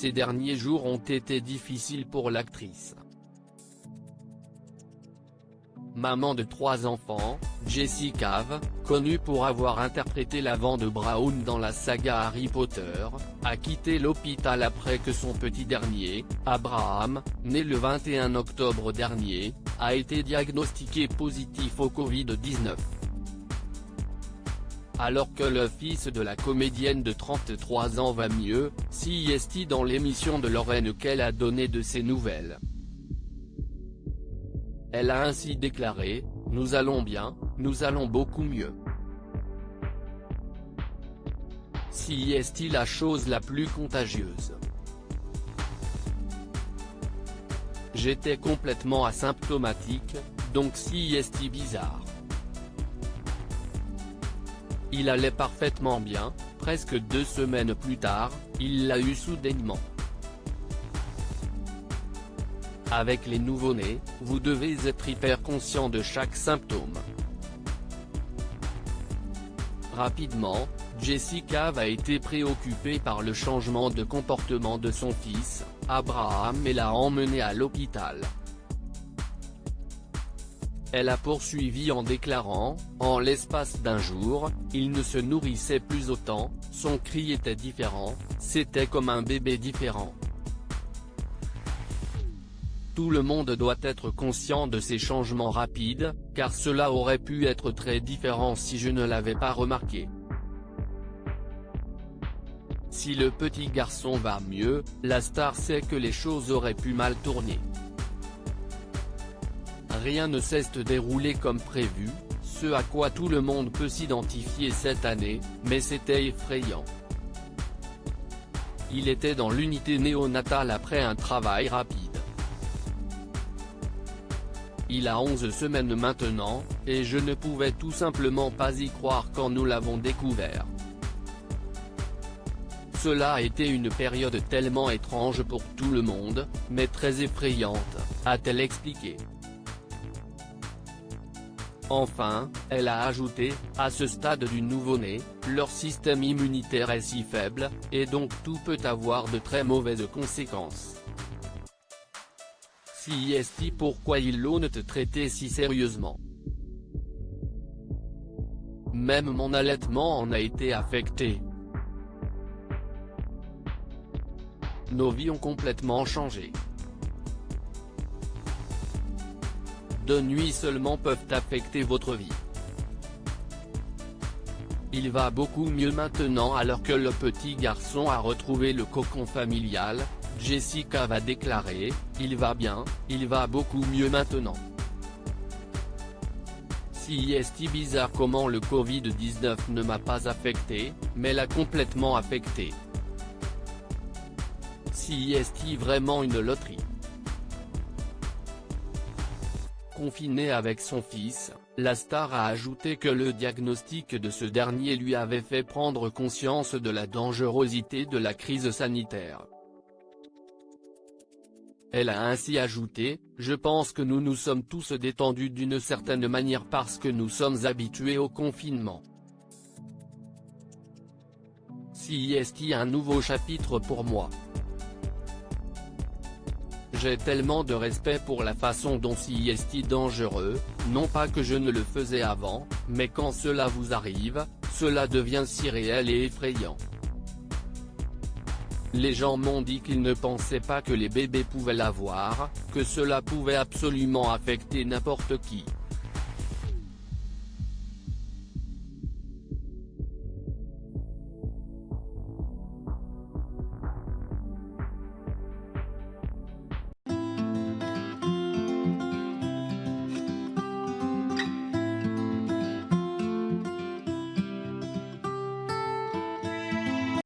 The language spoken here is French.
Ces derniers jours ont été difficiles pour l'actrice. Maman de 3 enfants, Jessie Cave, connue pour avoir interprété la Wanda Brown dans la saga Harry Potter, a quitté l'hôpital après que son petit dernier, Abraham, né le 21 octobre dernier, a été diagnostiqué positif au Covid-19. Alors que le fils de la comédienne de 33 ans va mieux, CIST dans l'émission de Lorraine qu'elle a donné de ses nouvelles. Elle a ainsi déclaré : « Nous allons bien, nous allons beaucoup mieux. CIST la chose la plus contagieuse. J'étais complètement asymptomatique, donc CIST bizarre. Il allait parfaitement bien, presque 2 semaines plus tard, il l'a eu soudainement. Avec les nouveau-nés, vous devez être hyper conscient de chaque symptôme. » Rapidement, Jessie Cave a été préoccupée par le changement de comportement de son fils, Abraham, et l'a emmené à l'hôpital. Elle a poursuivi en déclarant : « En l'espace d'un jour, il ne se nourrissait plus autant, son cri était différent, c'était comme un bébé différent. Tout le monde doit être conscient de ces changements rapides, car cela aurait pu être très différent si je ne l'avais pas remarqué. Si le petit garçon va mieux, la star sait que les choses auraient pu mal tourner. Rien ne s'est déroulé comme prévu, ce à quoi tout le monde peut s'identifier cette année, mais c'était effrayant. Il était dans l'unité néonatale après un travail rapide. Il a 11 semaines maintenant, et je ne pouvais tout simplement pas y croire quand nous l'avons découvert. Cela a été une période tellement étrange pour tout le monde, mais très effrayante, a-t-elle expliqué. Enfin, elle a ajouté, à ce stade du nouveau-né, leur système immunitaire est si faible, et donc tout peut avoir de très mauvaises conséquences. CIST pourquoi ils l'ont traité si sérieusement. Même mon allaitement en a été affecté. Nos vies ont complètement changé. 2 nuits seulement peuvent affecter votre vie. Il va beaucoup mieux maintenant alors que le petit garçon a retrouvé le cocon familial. Jessie Cave a déclaré : « Il va bien, il va beaucoup mieux maintenant. » CIST bizarre comment le Covid-19 ne m'a pas affecté, mais l'a complètement affecté. CIST vraiment une loterie. Confinée avec son fils, la star a ajouté que le diagnostic de ce dernier lui avait fait prendre conscience de la dangerosité de la crise sanitaire. Elle a ainsi ajouté : « Je pense que nous nous sommes tous détendus d'une certaine manière parce que nous sommes habitués au confinement. CIST un nouveau chapitre pour moi. J'ai tellement de respect pour la façon dont CIST dangereux, non pas que je ne le faisais avant, mais quand cela vous arrive, cela devient si réel et effrayant. Les gens m'ont dit qu'ils ne pensaient pas que les bébés pouvaient l'avoir, que cela pouvait absolument affecter n'importe qui.